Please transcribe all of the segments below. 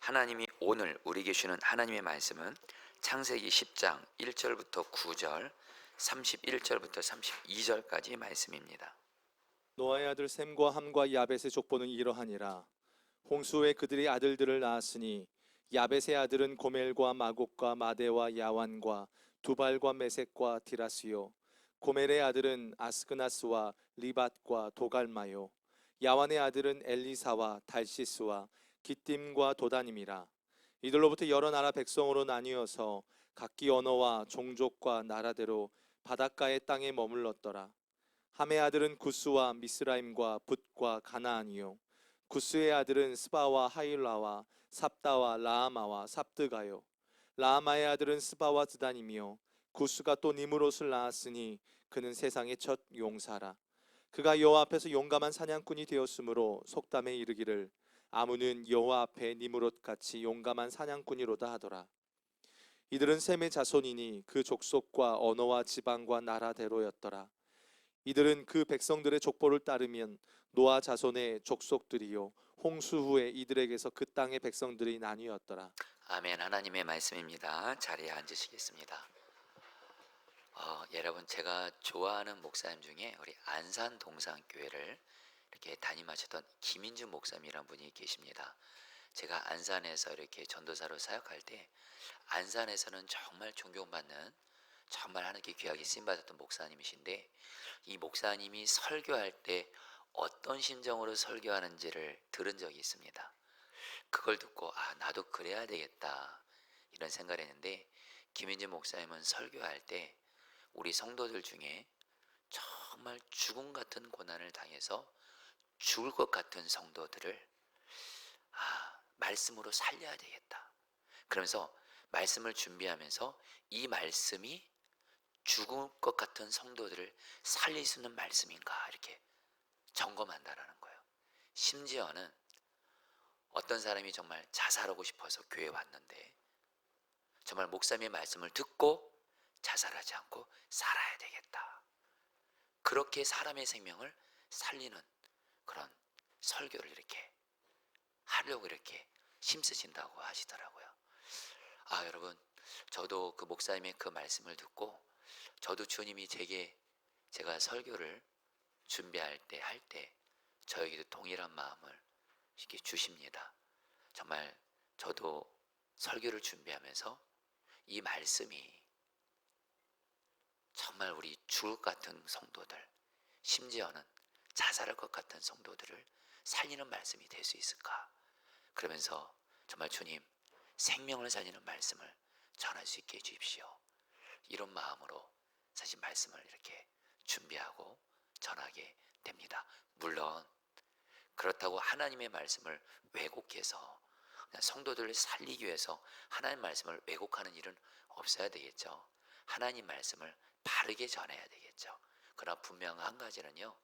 하나님이 오늘 우리에게 주는 하나님의 말씀은 창세기 10장 1절부터 9절, 31절부터 32절까지 말씀입니다. 노아의 아들 셈과 함과 야벳의 족보는 이러하니라. 홍수 에 그들이 아들들을 낳았으니 야벳의 아들은 고멜과 마곡과 마대와 야완과 두발과 메색과 디라스요. 고멜의 아들은 아스그나스와 리밧과 도갈마요. 야완의 아들은 엘리사와 달시스와 기띔과 도다님이라. 이들로부터 여러 나라 백성으로 나뉘어서 각기 언어와 종족과 나라대로 바닷가의 땅에 머물렀더라. 함의 아들은 구스와 미스라임과 붓과 가나안이요. 구스의 아들은 스바와 하일라와 삽다와 라아마와 삽드가요. 라아마의 아들은 스바와 드단이며 구스가 또 니므롯을 낳았으니 그는 세상의 첫 용사라. 그가 여호와 앞에서 용감한 사냥꾼이 되었으므로 속담에 이르기를 아무는 여호와 앞에 니므롯같이 용감한 사냥꾼이로다 하더라. 이들은 셈의 자손이니 그 족속과 언어와 지방과 나라대로였더라. 이들은 그 백성들의 족보를 따르면 노아 자손의 족속들이요 홍수 후에 이들에게서 그 땅의 백성들이 나뉘었더라. 아멘. 하나님의 말씀입니다. 자리에 앉으시겠습니다. 여러분, 제가 좋아하는 목사님 중에 우리 안산 동산교회를 이렇게 담임하셨던 김인준 목사님이란 분이 계십니다. 제가 안산에서 이렇게 전도사로 사역할 때 안산에서는 정말 존경받는, 정말 하나님께 귀하게 쓰임받았던 목사님이신데, 이 목사님이 설교할 때 어떤 심정으로 설교하는지를 들은 적이 있습니다. 그걸 듣고 나도 그래야 되겠다 이런 생각을 했는데, 김인진 목사님은 설교할 때 우리 성도들 중에 정말 죽음 같은 고난을 당해서 죽을 것 같은 성도들을 말씀으로 살려야 되겠다, 그러면서 말씀을 준비하면서 이 말씀이 죽을 것 같은 성도들을 살릴 수 있는 말씀인가 이렇게 점검한다라는 거예요. 심지어는 어떤 사람이 정말 자살하고 싶어서 교회에 왔는데 정말 목사님의 말씀을 듣고 자살하지 않고 살아야 되겠다, 그렇게 사람의 생명을 살리는 그런 설교를 이렇게 하려고 이렇게 힘쓰신다고 하시더라고요. 여러분, 저도 그 목사님의 그 말씀을 듣고 저도 주님이 제가 설교를 준비할 때 할 때 저에게도 동일한 마음을 이렇게 주십니다. 정말 저도 설교를 준비하면서 이 말씀이 정말 우리 죽을 것 같은 성도들, 심지어는 자살할 것 같은 성도들을 살리는 말씀이 될 수 있을까, 그러면서 정말 주님, 생명을 살리는 말씀을 전할 수 있게 해주십시오, 이런 마음으로 사실 말씀을 이렇게 준비하고 전하게 됩니다. 물론 그렇다고 하나님의 말씀을 왜곡해서 그냥 성도들을 살리기 위해서 하나님 말씀을 왜곡하는 일은 없어야 되겠죠. 하나님 말씀을 바르게 전해야 되겠죠. 그러나 분명한 한 가지는요,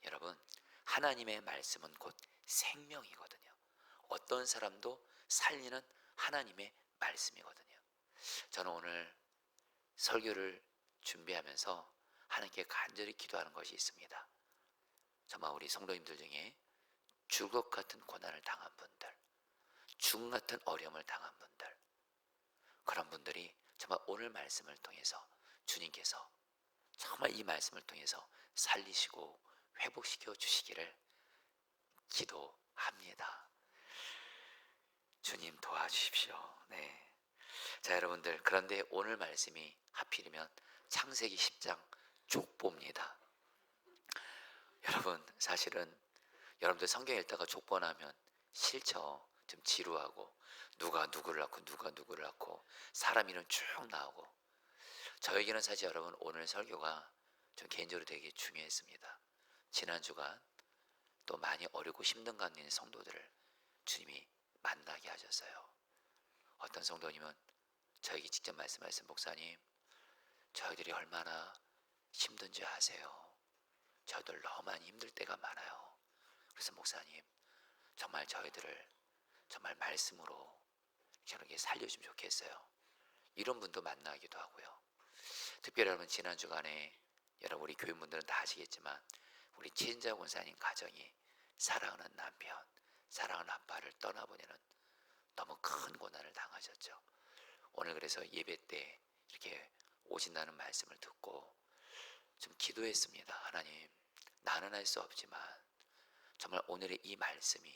여러분, 하나님의 말씀은 곧 생명이거든요. 어떤 사람도 살리는 하나님의 말씀이거든요. 저는 오늘 설교를 준비하면서 하나님께 간절히 기도하는 것이 있습니다. 정말 우리 성도님들 중에 죽을 것 같은 고난을 당한 분들, 죽음 같은 어려움을 당한 분들, 그런 분들이 정말 오늘 말씀을 통해서 주님께서 정말 이 말씀을 통해서 살리시고 회복시켜 주시기를 기도합니다. 주님 도와주십시오. 네. 자, 여러분들, 그런데 오늘 말씀이 하필이면 창세기 10장 족보입니다. 여러분, 사실은 여러분들 성경 읽다가 족보 나면 싫죠. 좀 지루하고 누가 누구를 낳고 누가 누구를 낳고 사람 이름 쭉 나오고. 저에게는 사실 여러분, 오늘 설교가 좀 개인적으로 되게 중요했습니다. 지난 주간 또 많이 어렵고 힘든 가운데 있는 성도들을 주님이 만나게 하셨어요. 어떤 성도님은 저에게 직접 말씀하셨어요. 목사님, 저희들이 얼마나 힘든지 아세요? 저희들 너무 많이 힘들 때가 많아요. 그래서 목사님, 정말 저희들을 정말 말씀으로 저렇게 살려주면 좋겠어요. 이런 분도 만나기도 하고요. 특별히 여러분, 지난 주간에 여러분 우리 교인분들은 다 아시겠지만 우리 최인자 권사님 가정이 사랑하는 남편, 사랑하는 아빠를 떠나보내는 너무 큰 오늘 그래서 예배 때 이렇게 오신다는 말씀을 듣고 좀 기도했습니다. 하나님, 나는 할 수 없지만 정말 오늘의 이 말씀이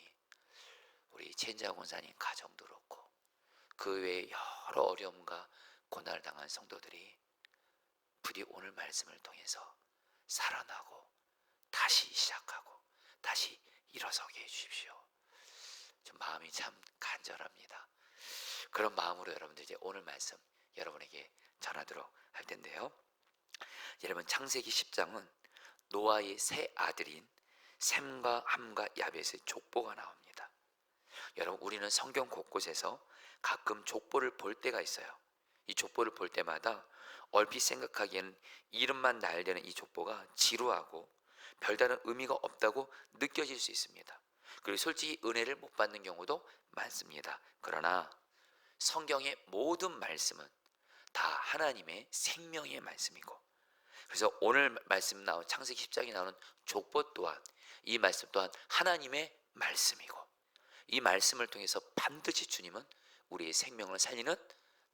우리 최인자 권사님 가정도 그렇고 그 외에 여러 어려움과 고난을 당한 성도들이 부디 오늘 말씀을 통해서 살아나고 다시 시작하고 다시 일어서게 해주십시오. 좀 마음이 참 간절합니다. 그런 마음으로 여러분들 이제 오늘 말씀 여러분에게 전하도록 할 텐데요. 여러분, 창세기 10장은 노아의 세 아들인 셈과 함과 야벳의 족보가 나옵니다. 여러분, 우리는 성경 곳곳에서 가끔 족보를 볼 때가 있어요. 이 족보를 볼 때마다 얼핏 생각하기에는 이름만 나열되는 이 족보가 지루하고 별다른 의미가 없다고 느껴질 수 있습니다. 그리고 솔직히 은혜를 못 받는 경우도 많습니다. 그러나 성경의 모든 말씀은 다 하나님의 생명의 말씀이고, 그래서 오늘 말씀 나온 창세기 10장에 나오는 족보 또한, 이 말씀 또한 하나님의 말씀이고, 이 말씀을 통해서 반드시 주님은 우리의 생명을 살리는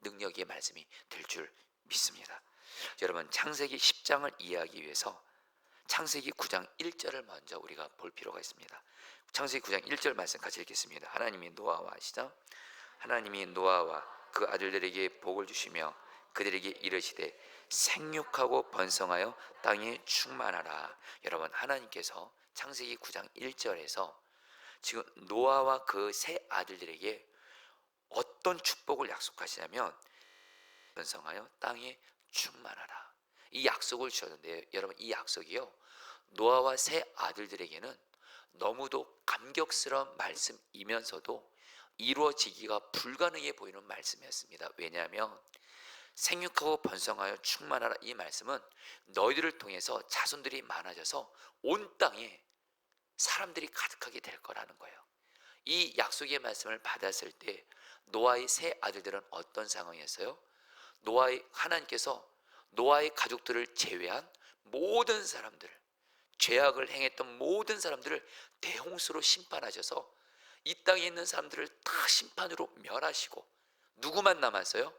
능력의 말씀이 될 줄 믿습니다. 여러분, 창세기 10장을 이해하기 위해서 창세기 9장 1절을 먼저 우리가 볼 필요가 있습니다. 창세기 9장 1절 말씀 같이 읽겠습니다. 하나님이 노아와 시작. 하나님이 노아와 그 아들들에게 복을 주시며 그들에게 이르시되 생육하고 번성하여 땅에 충만하라. 여러분, 하나님께서 창세기 9장 1절에서 지금 노아와 그 세 아들들에게 어떤 축복을 약속하시냐면 번성하여 땅에 충만하라. 이 약속을 주셨는데요. 여러분, 이 약속이요, 노아와 세 아들들에게는 너무도 감격스러운 말씀이면서도 이루어지기가 불가능해 보이는 말씀이었습니다. 왜냐하면 생육하고 번성하여 충만하라, 이 말씀은 너희들을 통해서 자손들이 많아져서 온 땅에 사람들이 가득하게 될 거라는 거예요. 이 약속의 말씀을 받았을 때 노아의 세 아들들은 어떤 상황이었어요? 하나님께서 노아의 가족들을 제외한 모든 사람들을, 죄악을 행했던 모든 사람들을 대홍수로 심판하셔서 이 땅에 있는 사람들을 다 심판으로 멸하시고 누구만 남았어요?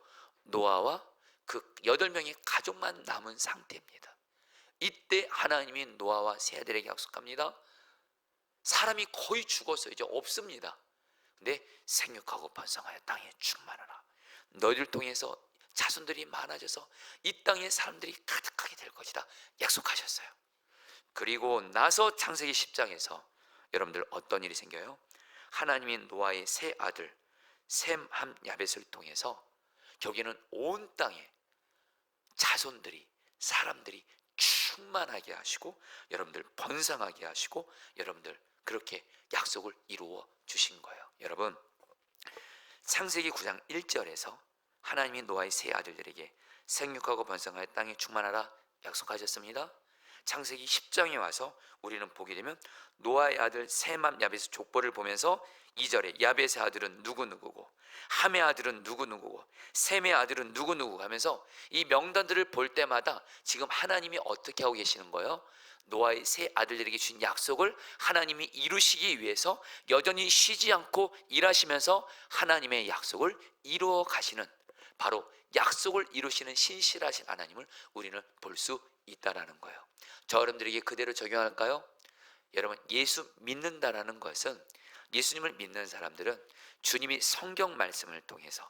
노아와 그 8명의 가족만 남은 상태입니다. 이때 하나님이 노아와 세 아들에게 약속합니다. 사람이 거의 죽었어요. 이제 없습니다. 근데 생육하고 번성하여 땅에 충만하라. 너희를 통해서 자손들이 많아져서 이 땅에 사람들이 가득하게 될 것이다 약속하셨어요. 그리고 나서 창세기 10장에서 여러분들 어떤 일이 생겨요? 하나님이 노아의 세 아들 셈, 함, 야벳을 통해서 여기는 온 땅에 자손들이, 사람들이 충만하게 하시고 여러분들 번성하게 하시고 여러분들 그렇게 약속을 이루어 주신 거예요. 여러분, 창세기 9장 1절에서 하나님이 노아의 세 아들들에게 생육하고 번성하여 땅에 충만하라 약속하셨습니다. 창세기 10장에 와서 우리는 보게 되면 노아의 아들 셈, 야벳의 족보를 보면서 2절에 야벳의 아들은 누구누구고 함의 아들은 누구누구고 셈의 아들은 누구누구 하면서 이 명단들을 볼 때마다 지금 하나님이 어떻게 하고 계시는 거예요? 노아의 세 아들들에게 주신 약속을 하나님이 이루시기 위해서 여전히 쉬지 않고 일하시면서 하나님의 약속을 이루어 가시는, 바로 약속을 이루시는 신실하신 하나님을 우리는 볼 수 있다라는 거예요. 저 여러분들에게 그대로 적용할까요? 여러분, 예수 믿는다라는 것은, 예수님을 믿는 사람들은 주님이 성경 말씀을 통해서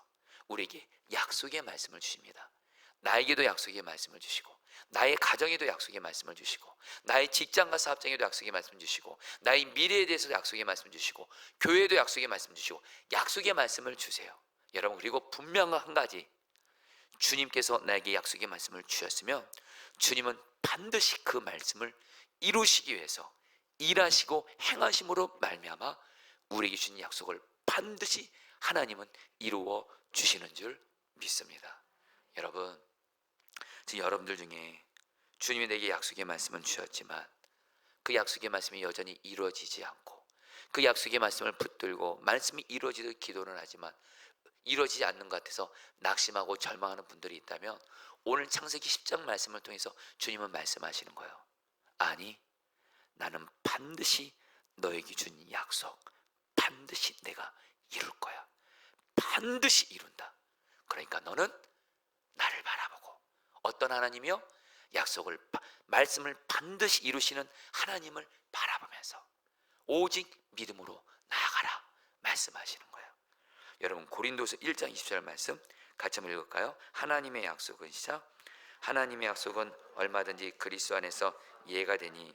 우리에게 약속의 말씀을 주십니다. 나에게도 약속의 말씀을 주시고 나의 가정에도 약속의 말씀을 주시고 나의 직장과 사업장에도 약속의 말씀을 주시고 나의 미래에 대해서도 약속의 말씀을 주시고 교회에도 약속의 말씀을 주시고 약속의 말씀을 주세요. 여러분, 그리고 분명한 한 가지, 주님께서 나에게 약속의 말씀을 주셨으면 주님은 반드시 그 말씀을 이루시기 위해서 일하시고 행하심으로 말미암아 우리에게 주신 약속을 반드시 하나님은 이루어 주시는 줄 믿습니다. 여러분, 지금 여러분들 중에 주님이 내게 약속의 말씀을 주셨지만 그 약속의 말씀이 여전히 이루어지지 않고 그 약속의 말씀을 붙들고 말씀이 이루어지도록 기도를 하지만 이루어지지 않는 것 같아서 낙심하고 절망하는 분들이 있다면 오늘 창세기 10장 말씀을 통해서 주님은 말씀하시는 거예요. 아니, 나는 반드시 너에게 준 약속 반드시 내가 이룰 거야. 반드시 이룬다. 그러니까 너는 나를 바라보고 어떤 하나님이요? 말씀을 반드시 이루시는 하나님을 바라보면서 오직 믿음으로 나아가라 말씀하시는 거예요. 여러분 고린도서 1장 20절 말씀 같이 한번 읽을까요? 하나님의 약속은 시작. 하나님의 약속은 얼마든지 그리스도 안에서 이해가 되니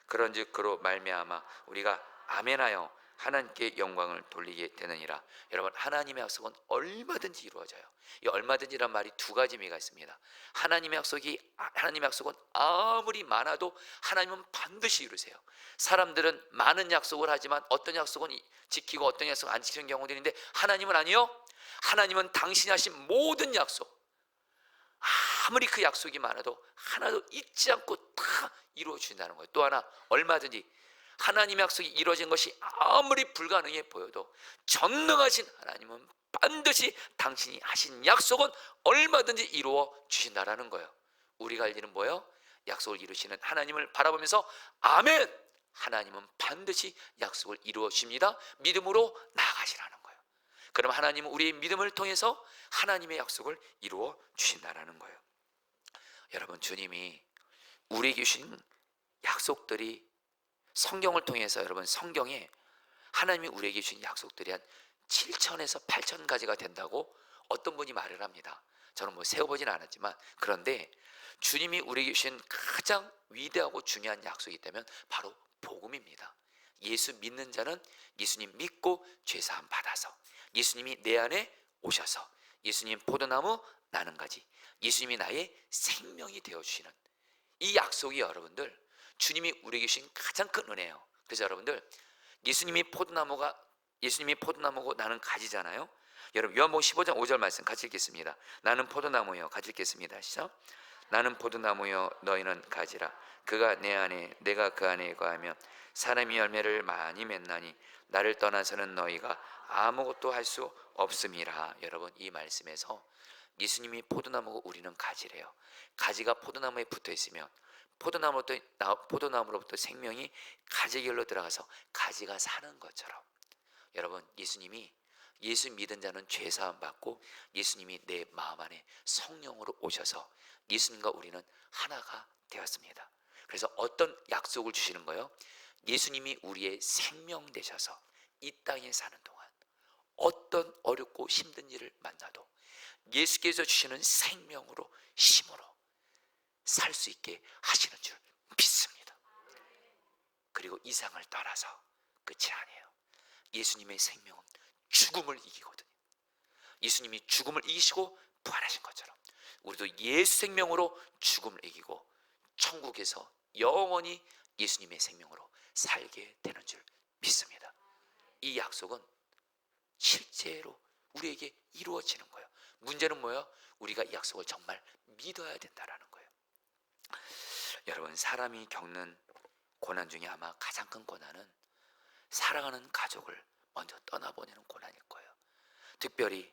그런즉 그로 말미암아 우리가 아멘하여 하나님께 영광을 돌리게 되느니라. 여러분 하나님의 약속은 얼마든지 이루어져요. 이 얼마든지란 말이 두 가지 의미가 있습니다. 하나님의 약속은 아무리 많아도 하나님은 반드시 이루세요. 사람들은 많은 약속을 하지만 어떤 약속은 지키고 어떤 약속은 안 지키는 경우들이 있는데 하나님은 아니요. 하나님은 당신이 하신 모든 약속, 아무리 그 약속이 많아도 하나도 잊지 않고 다 이루어 주신다는 거예요. 또 하나 얼마든지 하나님의 약속이 이루어진 것이 아무리 불가능해 보여도 전능하신 하나님은 반드시 당신이 하신 약속은 얼마든지 이루어 주신다라는 거예요. 우리가 할 일은 뭐예요? 약속을 이루시는 하나님을 바라보면서 아멘! 하나님은 반드시 약속을 이루어 주십니다. 믿음으로 나아가시라는 거예요. 그럼 하나님은 우리의 믿음을 통해서 하나님의 약속을 이루어 주신다라는 거예요. 여러분 주님이 우리에게 주신 약속들이 성경을 통해서 여러분 성경에 하나님이 우리에게 주신 약속들이 한 7천에서 8천 가지가 된다고 어떤 분이 말을 합니다. 저는 뭐 세어보지는 않았지만 그런데 주님이 우리에게 주신 가장 위대하고 중요한 약속이 있다면 바로 복음입니다. 예수 믿는 자는 예수님 믿고 죄사함 받아서 예수님이 내 안에 오셔서 예수님 포도나무 나는 가지 예수님이 나의 생명이 되어주시는 이 약속이 여러분들 주님이 우리에게 주신 가장 큰 은혜예요. 그래서 여러분들 예수님이 포도나무고 나는 가지잖아요. 여러분 요한복음 15장 5절 말씀 같이 읽겠습니다. 나는 포도나무요 같이 읽겠습니다. 시작. 나는 포도나무요 너희는 가지라. 그가 내 안에 내가 그 안에 거하면 사람이 열매를 많이 맺나니 나를 떠나서는 너희가 아무것도 할 수 없음이라. 여러분 이 말씀에서 예수님이 포도나무고 우리는 가지래요. 가지가 포도나무에 붙어 있으면 포도나무로부터 생명이 가지결로 들어가서 가지가 사는 것처럼 여러분 예수님이 예수 믿은 자는 죄사함 받고 예수님이 내 마음 안에 성령으로 오셔서 예수님과 우리는 하나가 되었습니다. 그래서 어떤 약속을 주시는 거예요? 예수님이 우리의 생명 되셔서 이 땅에 사는 동안 어떤 어렵고 힘든 일을 만나도 예수께서 주시는 생명으로 힘으로 살 수 있게 하시는 줄 믿습니다. 그리고 이상을 떠나서 끝이 아니에요. 예수님의 생명은 죽음을 이기거든요. 예수님이 죽음을 이기시고 부활하신 것처럼 우리도 예수 생명으로 죽음을 이기고 천국에서 영원히 예수님의 생명으로 살게 되는 줄 믿습니다. 이 약속은 실제로 우리에게 이루어지는 거예요. 문제는 뭐예요? 우리가 이 약속을 정말 믿어야 된다는 거예요. 여러분 사람이 겪는 고난 중에 아마 가장 큰 고난은 사랑하는 가족을 먼저 떠나보내는 고난일 거예요. 특별히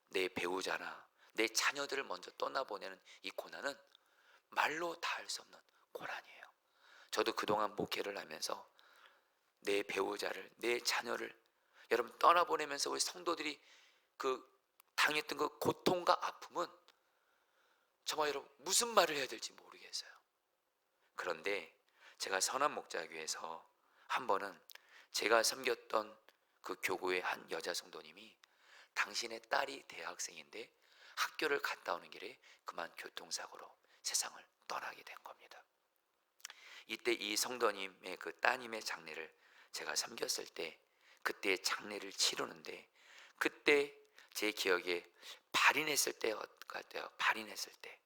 내 배우자나 내 자녀들을 먼저 떠나보내는 이 고난은 말로 다 할 수 없는 고난이에요. 저도 그동안 목회를 하면서 내 배우자를 내 자녀를 여러분 떠나보내면서 우리 성도들이 그 당했던 그 고통과 아픔은 정말 여러분 무슨 말을 해야 될지 모르겠어요. 그런데 제가 선한 목자교회에서 한 번은 제가 섬겼던 그 교구의 한 여자 성도님이 당신의 딸이 대학생인데 학교를 갔다 오는 길에 그만 교통사고로 세상을 떠나게 된 겁니다. 이때 이 성도님의 그 따님의 장례를 제가 섬겼을 때 그때 장례를 치르는데 그때 제 기억에 발인했을 때 같아요. 발인했을 때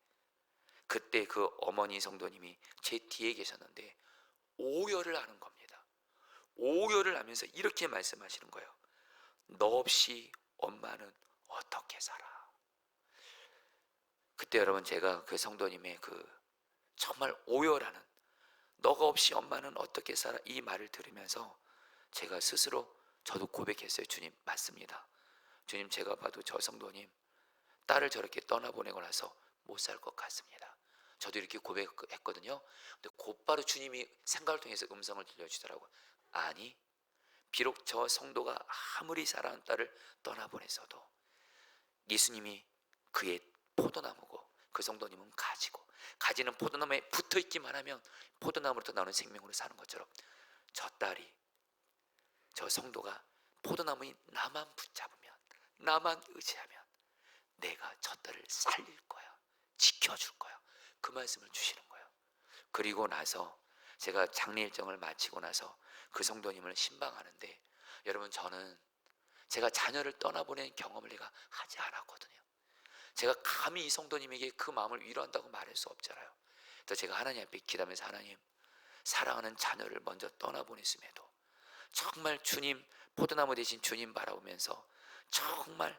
그때 그 어머니 성도님이 제 뒤에 계셨는데 오열을 하는 겁니다. 오열을 하면서 이렇게 말씀하시는 거예요. 너 없이 엄마는 어떻게 살아? 그때 여러분 제가 그 성도님의 그 정말 오열하는 너가 없이 엄마는 어떻게 살아? 이 말을 들으면서 제가 스스로 저도 고백했어요. 주님 맞습니다. 주님 제가 봐도 저 성도님 딸을 저렇게 떠나보내고 나서 못 살 것 같습니다. 저도 이렇게 고백했거든요. 근데 곧바로 주님이 생각을 통해서 음성을 들려주더라고요. 아니 비록 저 성도가 아무리 사랑하는 딸을 떠나보내서도 예수님이 그의 포도나무고 그 성도님은 가지고, 가지는 포도나무에 붙어있기만 하면 포도나무로부터 나오는 생명으로 사는 것처럼 저 딸이, 저 성도가 포도나무인 나만 붙잡으면, 나만 의지하면 내가 저 딸을 살릴 거야, 지켜줄 거야, 그 말씀을 주시는 거예요. 그리고 나서 제가 장례 일정을 마치고 나서 그 성도님을 신방하는데, 여러분 저는 제가 자녀를 떠나보낸 경험을 내가 하지 않았거든요. 제가 감히 이 성도님에게 그 마음을 위로한다고 말할 수 없잖아요. 그래서 제가 하나님 앞에 기도하면서, 하나님, 사랑하는 자녀를 먼저 떠나보냈음에도 정말 주님, 포도나무 대신 주님 바라보면서 정말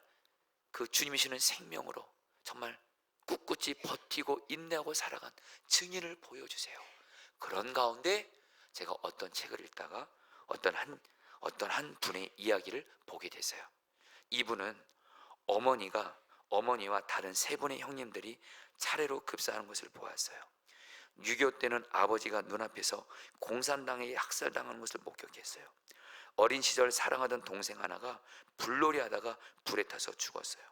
그 주님이 주는 생명으로 정말 꿋꿋이 버티고 인내하고 살아간 증인을 보여주세요. 그런 가운데 제가 어떤 책을 읽다가 어떤 한 분의 이야기를 보게 됐어요. 이분은 어머니와 다른 세 분의 형님들이 차례로 급사하는 것을 보았어요. 6.25 때는 아버지가 눈앞에서 공산당에 학살당하는 것을 목격했어요. 어린 시절 사랑하던 동생 하나가 불놀이 하다가 불에 타서 죽었어요.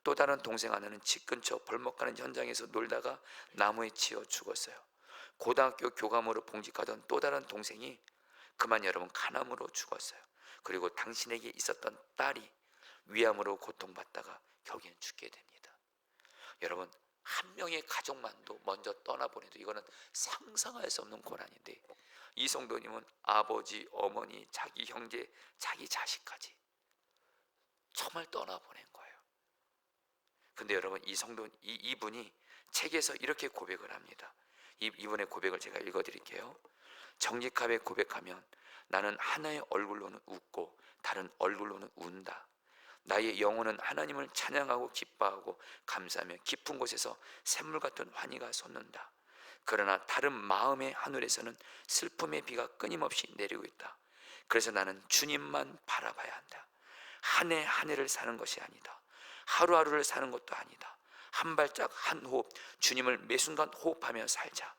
또 다른 동생 하나는 집 근처 벌목하는 현장에서 놀다가 나무에 치여 죽었어요. 고등학교 교감으로 봉직하던 또 다른 동생이 그만 여러분 간암으로 죽었어요. 그리고 당신에게 있었던 딸이 위암으로 고통받다가 결국엔 죽게 됩니다. 여러분, 한 명의 가족만도 먼저 떠나보내도 이거는 상상할 수 없는 고난인데, 이 성도님은 아버지, 어머니, 자기 형제, 자기 자식까지 정말 떠나보낸 거예요. 근데 여러분, 이분이 책에서 이렇게 고백을 합니다. 이분의 고백을 제가 읽어드릴게요. 정직하게 고백하면 나는 하나의 얼굴로는 웃고 다른 얼굴로는 운다. 나의 영혼은 하나님을 찬양하고 기뻐하고 감사하며 깊은 곳에서 샘물 같은 환희가 솟는다. 그러나 다른 마음의 하늘에서는 슬픔의 비가 끊임없이 내리고 있다. 그래서 나는 주님만 바라봐야 한다. 한 해 한 해를 사는 것이 아니다. 하루하루를 사는 것도 아니다. 한 발짝 한 호흡 주님을 매 순간 호흡하며 살자.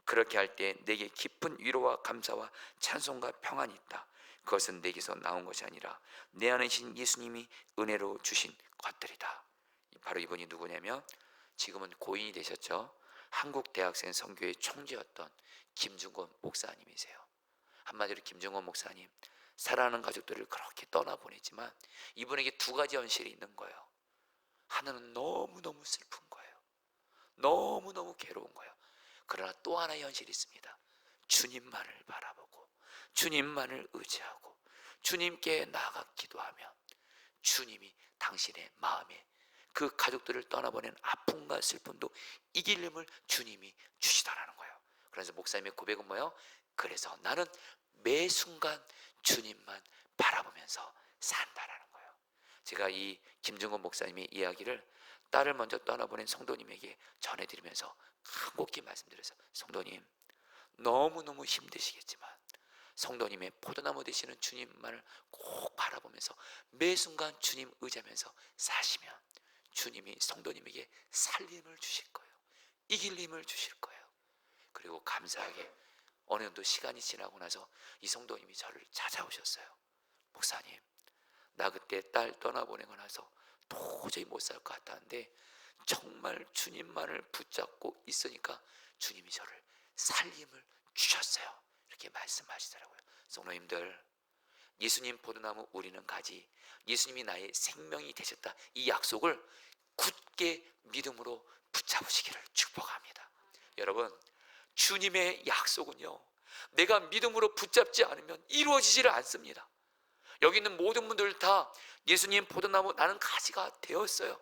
그렇게 할 때 내게 깊은 위로와 감사와 찬송과 평안이 있다. 그것은 내게서 나온 것이 아니라 내 안에 계신 예수님이 은혜로 주신 것들이다. 바로 이분이 누구냐면 지금은 고인이 되셨죠. 한국 대학생 선교회 총재였던 김중권 목사님이세요. 한마디로 김중권 목사님, 사랑하는 가족들을 그렇게 떠나보내지만 이분에게 두 가지 현실이 있는 거예요. 하나는 너무너무 슬픈 거예요. 너무너무 괴로운 거예요. 그러나 또 하나의 현실이 있습니다. 주님만을 바라보고 주님만을 의지하고 주님께 나아가 기도하면 주님이 당신의 마음에 그 가족들을 떠나보낸 아픔과 슬픔도 이길 힘을 주님이 주시더라는 거예요. 그래서 목사님의 고백은 뭐예요? 그래서 나는 매 순간 주님만 바라보면서 산다라는 거예요. 제가 이 김중건 목사님의 이야기를 딸을 먼저 떠나보낸 성도님에게 전해드리면서 간곡히 말씀드려서, 성도님 너무너무 힘드시겠지만 성도님의 포도나무 되시는 주님만을 꼭 바라보면서 매 순간 주님 의지하면서 사시면 주님이 성도님에게 살림을 주실 거예요. 이길 힘을 주실 거예요. 그리고 감사하게 어느 정도 시간이 지나고 나서 이 성도님이 저를 찾아오셨어요. 목사님, 나 그때 딸 떠나보내고 나서 도저히 못 살 것 같았는데 정말 주님만을 붙잡고 있으니까 주님이 저를 살림을 주셨어요. 이렇게 말씀하시더라고요. 성도님들, 예수님 포도나무 우리는 가지, 예수님이 나의 생명이 되셨다, 이 약속을 굳게 믿음으로 붙잡으시기를 축복합니다. 여러분, 주님의 약속은요, 내가 믿음으로 붙잡지 않으면 이루어지지를 않습니다. 여기 있는 모든 분들 다 예수님 포도나무 나는 가지가 되었어요.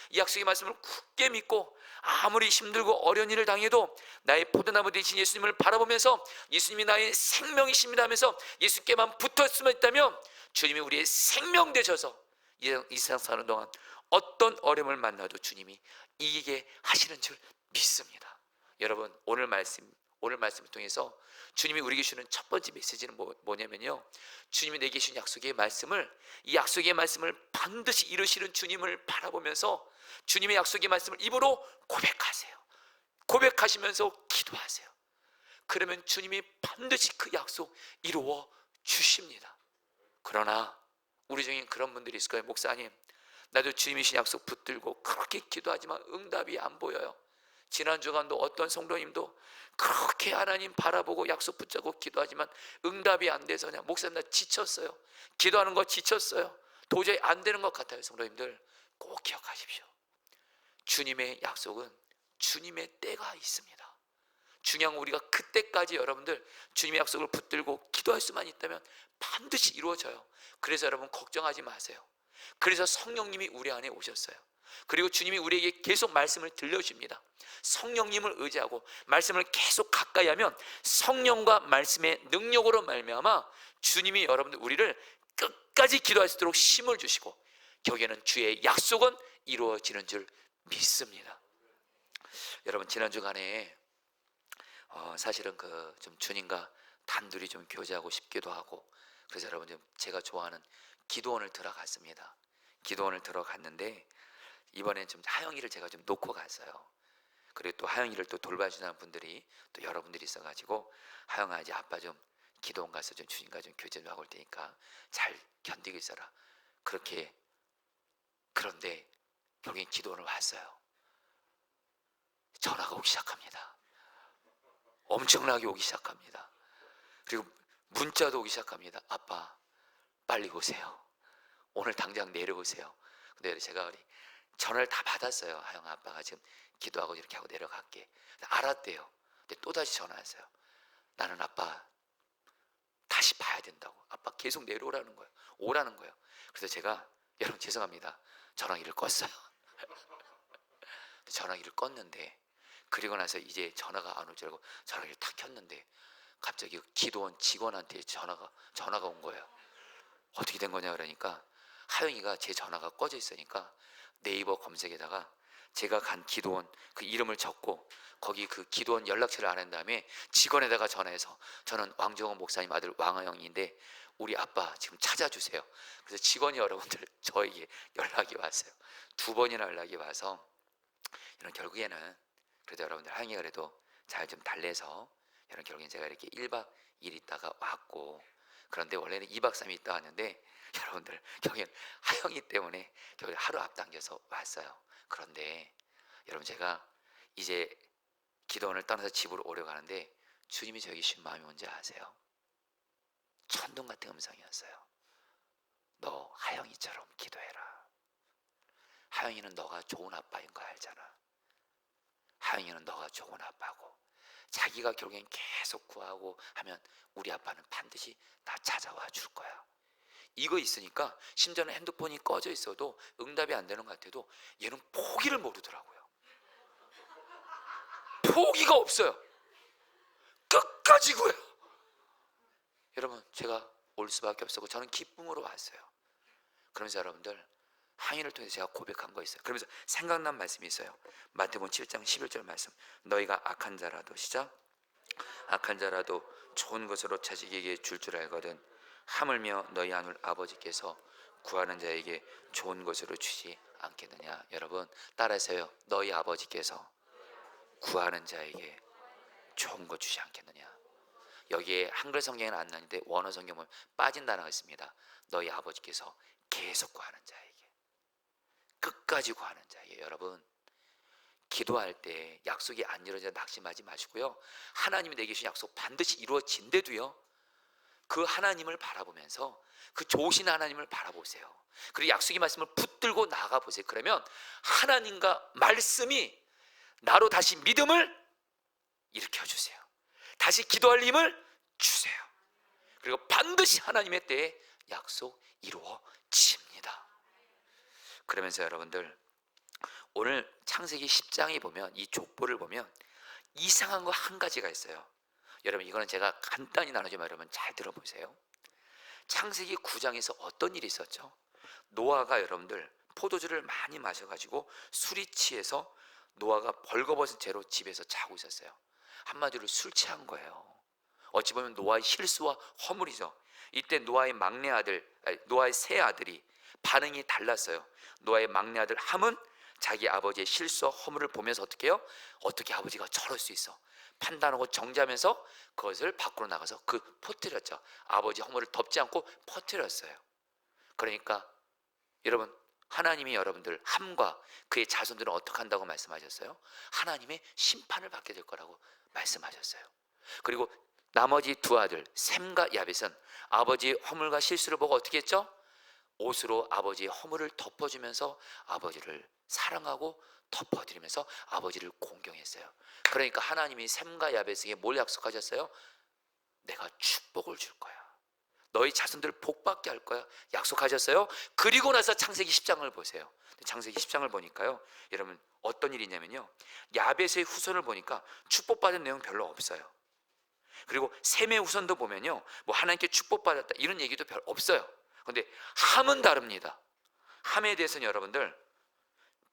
이 약속의 말씀을 굳게 믿고 아무리 힘들고 어려운 일을 당해도 나의 포도나무 되신 예수님을 바라보면서 예수님이 나의 생명이십니다 하면서 예수께만 붙었으면 있다면 주님이 우리의 생명 되셔서 이 세상 사는 동안 어떤 어려움을 만나도 주님이 이기게 하시는 줄 믿습니다. 여러분, 오늘 말씀을 통해서 주님이 우리에게 주는 첫 번째 메시지는 뭐냐면요, 주님이 내게 주신 약속의 말씀을, 이 약속의 말씀을 반드시 이루시는 주님을 바라보면서 주님의 약속의 말씀을 입으로 고백하세요. 고백하시면서 기도하세요. 그러면 주님이 반드시 그 약속 이루어 주십니다. 그러나 우리 중에 그런 분들이 있을 거예요. 목사님, 나도 주님이 주신 약속 붙들고 그렇게 기도하지만 응답이 안 보여요. 지난 주간도 어떤 성도님도 그렇게 하나님 바라보고 약속 붙잡고 기도하지만 응답이 안 돼서 그냥 목사님 나 지쳤어요. 기도하는 거 지쳤어요. 도저히 안 되는 것 같아요. 성도님들 꼭 기억하십시오. 주님의 약속은 주님의 때가 있습니다. 중요한 건 우리가 그때까지 여러분들 주님의 약속을 붙들고 기도할 수만 있다면 반드시 이루어져요. 그래서 여러분 걱정하지 마세요. 그래서 성령님이 우리 안에 오셨어요. 그리고 주님이 우리에게 계속 말씀을 들려주십니다. 성령님을 의지하고 말씀을 계속 가까이 하면 성령과 말씀의 능력으로 말미암아 주님이 여러분들 우리를 끝까지 기도할 수 있도록 힘을 주시고 결국에는 주의 약속은 이루어지는 줄 믿습니다. 여러분 지난 주간에 사실은 좀 주님과 단둘이 좀 교제하고 싶기도 하고 그래서 여러분 좀 제가 좋아하는 기도원을 들어갔습니다. 기도원을 들어갔는데 이번엔 좀 하영이를 제가 좀 놓고 갔어요. 그리고 또 하영이를 또 돌봐주는 분들이 또 여러분들이 있어가지고 하영아 이제 아빠 좀 기도원 가서 좀 주님과 좀 교제 좀 하고 올 테니까 잘 견디고 있어라. 그런데 결국엔 기도원을 왔어요. 전화가 오기 시작합니다. 엄청나게 오기 시작합니다. 그리고 문자도 오기 시작합니다. 아빠 빨리 오세요. 오늘 당장 내려오세요. 근데 제가 우리 전화를 다 받았어요. 하영아 아빠가 지금 기도하고 이렇게 하고 내려갈게. 알았대요. 근데 또다시 전화 왔어요. 나는 아빠 다시 봐야 된다고. 아빠 계속 내려오라는 거예요. 오라는 거예요. 그래서 제가 여러분 죄송합니다. 전화기를 껐어요. 전화기를 껐는데 그리고 나서 이제 전화가 안 올 줄 알고 전화기를 탁 켰는데 갑자기 기도원 직원한테 전화가 온 거예요. 어떻게 된 거냐 그러니까 하영이가 제 전화가 꺼져 있으니까 네이버 검색에다가 제가 간 기도원 그 이름을 적고 거기 그 기도원 연락처를 알은 다음에 직원에다가 전화해서 저는 왕정원 목사님 아들 왕하영인데 우리 아빠 지금 찾아주세요. 그래서 직원이 여러분들 저에게 연락이 왔어요. 2번이나 연락이 와서 이런 결국에는 그래도 여러분들 하영이가 그래도 잘 좀 달래서 여러분 결국엔 제가 이렇게 1박 2일 있다가 왔고 그런데 원래는 2박 3일 있다 왔는데 여러분들 결국엔 하영이 때문에 결국 하루 앞당겨서 왔어요. 그런데 여러분 제가 이제 기도원을 떠나서 집으로 오려가는데 주님이 저에게 주신 마음이 뭔지 아세요? 천둥 같은 음성이었어요. 너 하영이처럼 기도해라. 하영이는 너가 좋은 아빠인 거 알잖아. 하영이는 너가 좋은 아빠고 자기가 결국엔 계속 구하고 하면 우리 아빠는 반드시 나 찾아와 줄 거야. 이거 있으니까 심지어는 핸드폰이 꺼져 있어도 응답이 안 되는 것 같아도 얘는 포기를 모르더라고요. 포기가 없어요. 끝까지 구해요. 여러분 제가 올 수밖에 없었고 저는 기쁨으로 왔어요. 그러면서 여러분들 항의를 통해서 제가 고백한 거 있어요. 그러면서 생각난 말씀이 있어요. 마태복음 7장 11절 말씀. 너희가 악한 자라도 시작. 악한 자라도 좋은 것으로 자식에게 줄 줄 알거든 하물며 너희 하늘 아버지께서 구하는 자에게 좋은 것으로 주지 않겠느냐. 여러분 따라하세요. 너희 아버지께서 구하는 자에게 좋은 거 주지 않겠느냐. 여기에 한글 성경에는 안 나는데 원어 성경 보면 빠진 단어가 있습니다. 너희 아버지께서 계속 구하는 자에게 끝까지 구하는 자에게. 여러분 기도할 때 약속이 안 이루어져 낙심하지 마시고요. 하나님이 내게 주신 약속 반드시 이루어진대도요. 그 하나님을 바라보면서 그 좋으신 하나님을 바라보세요. 그리고 약속의 말씀을 붙들고 나아가 보세요. 그러면 하나님과 말씀이 나로 다시 믿음을 일으켜주세요. 다시 기도할 힘을 주세요. 그리고 반드시 하나님의 때에 약속 이루어집니다. 그러면서 여러분들 오늘 창세기 10장에 보면 이 족보를 보면 이상한 거 한 가지가 있어요. 여러분 이거는 제가 간단히 나누지만 여러분 잘 들어보세요. 창세기 9장에서 어떤 일이 있었죠? 노아가 여러분들 포도주를 많이 마셔가지고 술이 취해서 노아가 벌거벗은 채로 집에서 자고 있었어요. 한마디로 술 취한 거예요. 어찌 보면 노아의 실수와 허물이죠. 이때 노아의 노아의 세 아들이 반응이 달랐어요. 노아의 막내 아들 함은 자기 아버지의 실수와 허물을 보면서 어떻게 해요? 어떻게 아버지가 저럴 수 있어? 판단하고 정죄하면서 그것을 밖으로 나가서 퍼뜨렸죠. 아버지 허물을 덮지 않고 퍼뜨렸어요. 그러니까 여러분 하나님이 여러분들 함과 그의 자손들은 어떻게 한다고 말씀하셨어요? 하나님의 심판을 받게 될 거라고 말씀하셨어요. 그리고 나머지 두 아들 셈과 야벳은 아버지의 허물과 실수를 보고 어떻게 했죠? 옷으로 아버지의 허물을 덮어주면서 아버지를 사랑하고 덮어드리면서 아버지를 공경했어요. 그러니까 하나님이 셈과 야벳에게 뭘 약속하셨어요? 내가 축복을 줄 거야, 너희 자손들 복받게 할 거야 약속하셨어요. 그리고 나서 창세기 10장을 보세요. 창세기 10장을 보니까요, 여러분 어떤 일이 있냐면요, 야벳의 후손을 보니까 축복받은 내용 별로 없어요. 그리고 셈의 후손도 보면요, 뭐 하나님께 축복받았다 이런 얘기도 별로 없어요. 그런데 함은 다릅니다. 함에 대해서는 여러분들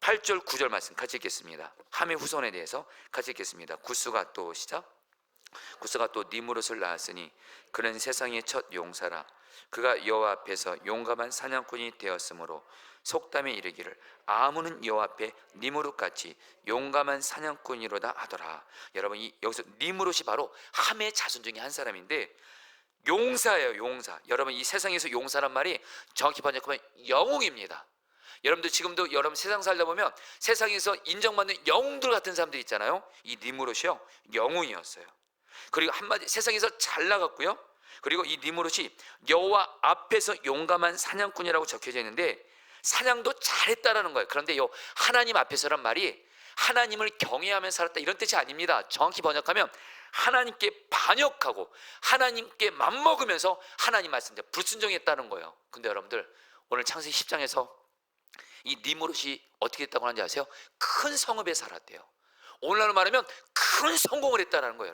8절 9절 말씀 같이 읽겠습니다. 함의 후손에 대해서 같이 읽겠습니다. 구스가 또 시작. 구스가 또 니무롯을 낳았으니 그는 세상의 첫 용사라. 그가 여호와 앞에서 용감한 사냥꾼이 되었으므로 속담에 이르기를 아무는 여호와 앞에 니무롯같이 용감한 사냥꾼이로다 하더라. 여러분 여기서 니무롯이 바로 함의 자손 중에 한 사람인데 용사예요. 용사. 여러분 이 세상에서 용사란 말이 정확히 번역하면 영웅입니다. 여러분들 지금도 여러분 세상 살다 보면 세상에서 인정받는 영웅들 같은 사람들 있잖아요. 이 니무롯이요 영웅이었어요. 그리고 한마디 세상에서 잘 나갔고요. 그리고 이 니무롯이 여호와 앞에서 용감한 사냥꾼이라고 적혀져 있는데 사냥도 잘했다라는 거예요. 그런데 요 하나님 앞에서란 말이 하나님을 경외하며 살았다 이런 뜻이 아닙니다. 정확히 번역하면 하나님께 반역하고 하나님께 맘먹으면서 하나님 말씀대로 불순종했다는 거예요. 근데 여러분들 오늘 창세기 10장에서 이 니무롯이 어떻게 했다고 하는지 아세요? 큰 성읍에 살았대요. 오늘날로 말하면 큰 성공을 했다는 거예요.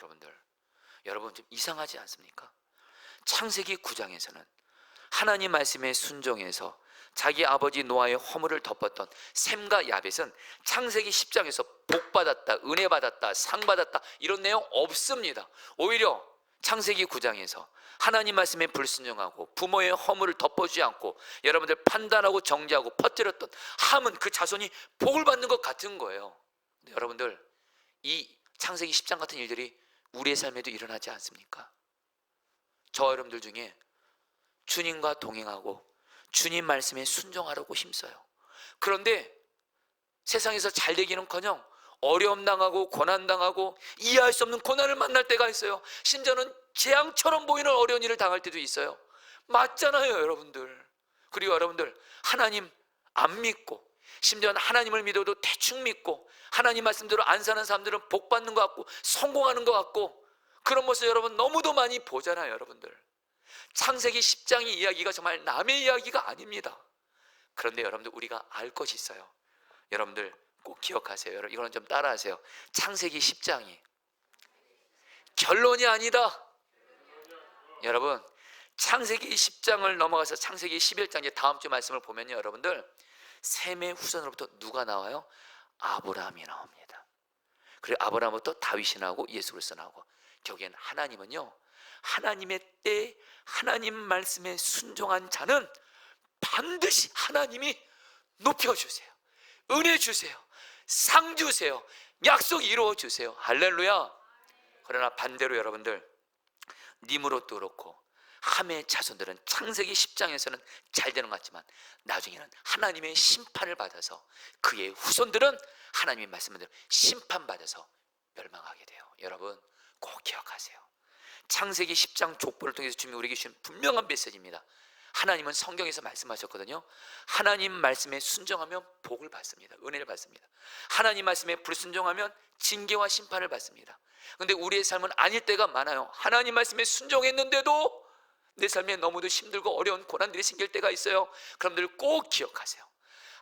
여러분 좀 이상하지 않습니까? 창세기 9장에서는 하나님 말씀에 순종해서 자기 아버지 노아의 허물을 덮었던 셈과 야벳은 창세기 10장에서 복받았다, 은혜받았다, 상받았다 이런 내용 없습니다. 오히려 창세기 9장에서 하나님 말씀에 불순종하고 부모의 허물을 덮어주지 않고 여러분들 판단하고 정죄하고 퍼뜨렸던 함은 그 자손이 복을 받는 것 같은 거예요. 근데 여러분들 이 창세기 10장 같은 일들이 우리의 삶에도 일어나지 않습니까? 저 여러분들 중에 주님과 동행하고 주님 말씀에 순종하려고 힘써요. 그런데 세상에서 잘 되기는커녕 어려움 당하고 고난 당하고 이해할 수 없는 고난을 만날 때가 있어요. 심지어는 재앙처럼 보이는 어려운 일을 당할 때도 있어요. 맞잖아요, 여러분들. 그리고 여러분들 하나님 안 믿고 심지어는 하나님을 믿어도 대충 믿고 하나님 말씀대로 안 사는 사람들은 복 받는 것 같고 성공하는 것 같고 그런 모습 여러분 너무도 많이 보잖아요. 여러분들 창세기 10장의 이야기가 정말 남의 이야기가 아닙니다. 그런데 여러분들 우리가 알 것이 있어요. 여러분들 꼭 기억하세요. 여러분 이거는 좀 따라하세요. 창세기 10장이 결론이 아니다. 여러분 창세기 10장을 넘어가서 창세기 11장 이제 다음 주 말씀을 보면요, 여러분들 셈의 후손으로부터 누가 나와요? 아브라함이 나옵니다. 그리고 아브라함부터 다윗이 나오고 예수 그리스도 나오고 결국엔 하나님은요, 하나님의 때에 하나님 말씀에 순종한 자는 반드시 하나님이 높여주세요. 은혜 주세요. 상 주세요. 약속 이루어 주세요. 할렐루야. 그러나 반대로 여러분들 니므롯도 그렇고 함의 자손들은 창세기 10장에서는 잘 되는 것 같지만 나중에는 하나님의 심판을 받아서 그의 후손들은 하나님의 말씀대로 심판받아서 멸망하게 돼요. 여러분 꼭 기억하세요. 창세기 10장 족보를 통해서 주님이 우리에게 주신 분명한 메시지입니다. 하나님은 성경에서 말씀하셨거든요. 하나님 말씀에 순종하면 복을 받습니다. 은혜를 받습니다. 하나님 말씀에 불순종하면 징계와 심판을 받습니다. 그런데 우리의 삶은 아닐 때가 많아요. 하나님 말씀에 순종했는데도 내 삶에 너무도 힘들고 어려운 고난들이 생길 때가 있어요. 그럼들 꼭 기억하세요.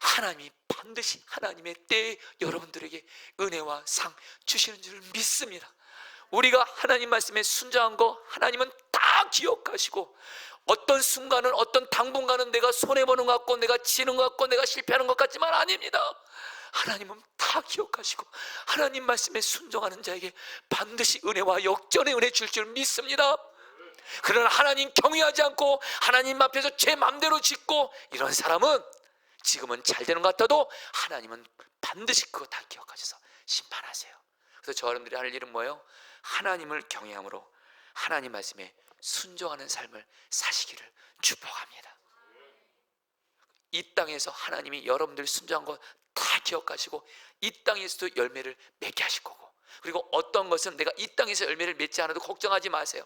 하나님이 반드시 하나님의 때에 여러분들에게 은혜와 상 주시는 줄 믿습니다. 우리가 하나님 말씀에 순종한 거 하나님은 다 기억하시고 어떤 순간은 어떤 당분간은 내가 손해보는 것 같고 내가 지는 것 같고 내가 실패하는 것 같지만 아닙니다. 하나님은 다 기억하시고 하나님 말씀에 순종하는 자에게 반드시 은혜와 역전의 은혜 줄 줄 믿습니다. 그러나 하나님 경외하지 않고 하나님 앞에서 제 맘대로 짓고 이런 사람은 지금은 잘 되는 것 같아도 하나님은 반드시 그거 다 기억하셔서 심판하세요. 그래서 저 여러분들이 할 일은 뭐예요? 하나님을 경외함으로 하나님 말씀에 순종하는 삶을 사시기를 축복합니다. 이 땅에서 하나님이 여러분들 순종한 거 다 기억하시고 이 땅에서도 열매를 맺게 하실 거고, 그리고 어떤 것은 내가 이 땅에서 열매를 맺지 않아도 걱정하지 마세요.